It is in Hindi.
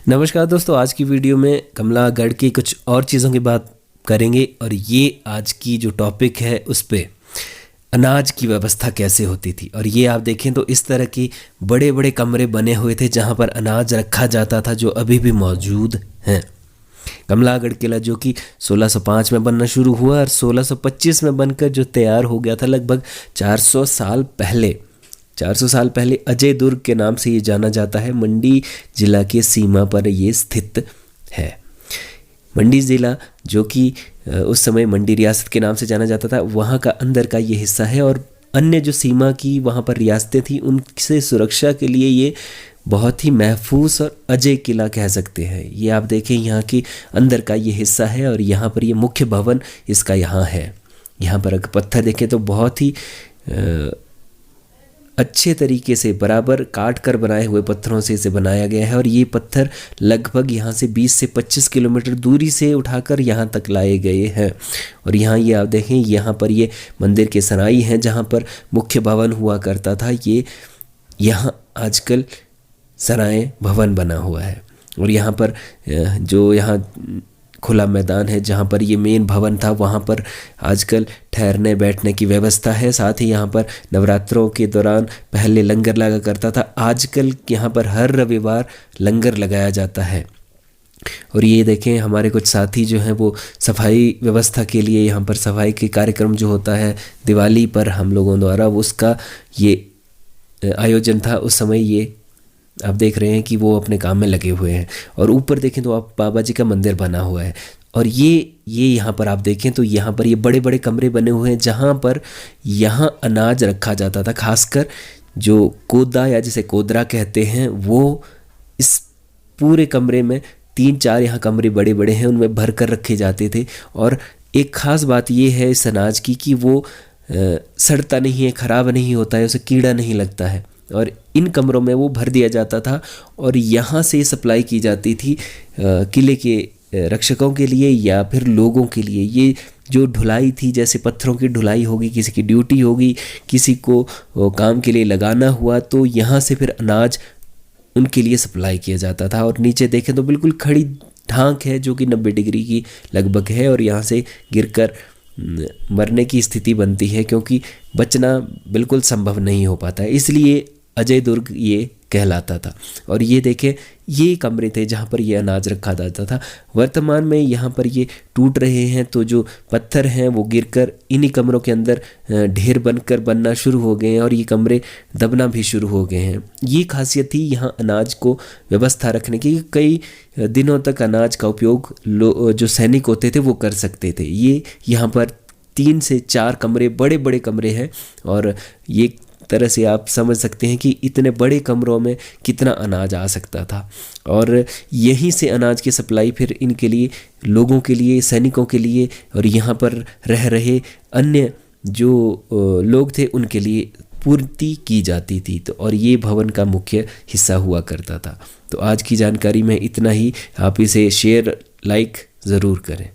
नमस्कार दोस्तों, आज की वीडियो में कमलागढ़ की कुछ और चीज़ों की बात करेंगे और ये आज की जो टॉपिक है उस पे अनाज की व्यवस्था कैसे होती थी। और ये आप देखें तो इस तरह की बड़े बड़े कमरे बने हुए थे जहाँ पर अनाज रखा जाता था, जो अभी भी मौजूद हैं। कमलागढ़ किला जो कि 1605 में बनना शुरू हुआ और 1625 में बनकर जो तैयार हो गया था, लगभग 400 साल पहले 400 साल पहले अजय दुर्ग के नाम से ये जाना जाता है। मंडी जिला के सीमा पर ये स्थित है। मंडी ज़िला जो कि उस समय मंडी रियासत के नाम से जाना जाता था, वहाँ का अंदर का ये हिस्सा है और अन्य जो सीमा की वहाँ पर रियासतें थी उनसे सुरक्षा के लिए ये बहुत ही महफूज और अजय किला कह सकते हैं। ये आप देखें, यहाँ की अंदर का ये हिस्सा है और यहाँ पर ये मुख्य भवन इसका यहाँ है। यहाँ पर अगर पत्थर देखें तो बहुत ही अच्छे तरीके से बराबर काट कर बनाए हुए पत्थरों से इसे बनाया गया है। और ये पत्थर लगभग यहाँ से 20 से 25 किलोमीटर दूरी से उठाकर यहाँ तक लाए गए हैं। और यहाँ ये आप देखें, यहाँ पर ये मंदिर के सराय हैं जहाँ पर मुख्य भवन हुआ करता था। ये यहाँ आजकल सराय भवन बना हुआ है। और यहाँ पर जो यहाँ खुला मैदान है जहाँ पर ये मेन भवन था, वहाँ पर आजकल ठहरने बैठने की व्यवस्था है। साथ ही यहाँ पर नवरात्रों के दौरान पहले लंगर लगा करता था, आजकल यहाँ पर हर रविवार लंगर लगाया जाता है। और ये देखें, हमारे कुछ साथी जो हैं वो सफाई व्यवस्था के लिए यहाँ पर सफाई के कार्यक्रम जो होता है दिवाली पर हम लोगों द्वारा, उसका ये आयोजन था। उस समय ये आप देख रहे हैं कि वो अपने काम में लगे हुए हैं। और ऊपर देखें तो आप बाबा जी का मंदिर बना हुआ है। और ये यहाँ पर आप देखें तो यहाँ पर ये बड़े बड़े कमरे बने हुए हैं जहाँ पर यहाँ अनाज रखा जाता था। खासकर जो कोदा या जिसे कोदरा कहते हैं, वो इस पूरे कमरे में 3-4 यहाँ कमरे बड़े बड़े हैं, उनमें भर कर रखे जाते थे। और एक ख़ास बात ये है इस अनाज की कि वो सड़ता नहीं है, ख़राब नहीं होता है, उसे कीड़ा नहीं लगता है। और इन कमरों में वो भर दिया जाता था और यहाँ से सप्लाई की जाती थी किले के रक्षकों के लिए या फिर लोगों के लिए। ये जो ढुलाई थी, जैसे पत्थरों की ढुलाई होगी, किसी की ड्यूटी होगी, किसी को काम के लिए लगाना हुआ, तो यहाँ से फिर अनाज उनके लिए सप्लाई किया जाता था। और नीचे देखें तो बिल्कुल खड़ी ढांक है जो कि 90 डिग्री की लगभग है और यहाँ से गिरकर मरने की स्थिति बनती है, क्योंकि बचना बिल्कुल संभव नहीं हो पाता है। इसलिए अजय दुर्ग ये कहलाता था। और ये देखें, ये कमरे थे जहाँ पर ये अनाज रखा जाता था। वर्तमान में यहाँ पर ये टूट रहे हैं, तो जो पत्थर हैं वो गिरकर इन्हीं कमरों के अंदर ढेर बनकर बनना शुरू हो गए हैं और ये कमरे दबना भी शुरू हो गए हैं। ये खासियत थी यहाँ अनाज को व्यवस्था रखने की। कई दिनों तक अनाज का उपयोग जो सैनिक होते थे वो कर सकते थे। ये यहाँ पर 3 से 4 कमरे, बड़े बड़े कमरे हैं। और ये तरह से आप समझ सकते हैं कि इतने बड़े कमरों में कितना अनाज आ सकता था। और यहीं से अनाज की सप्लाई फिर इनके लिए, लोगों के लिए, सैनिकों के लिए और यहाँ पर रह रहे अन्य जो लोग थे उनके लिए पूर्ति की जाती थी। तो और ये भवन का मुख्य हिस्सा हुआ करता था। तो आज की जानकारी में इतना ही। आप इसे शेयर, लाइक ज़रूर करें।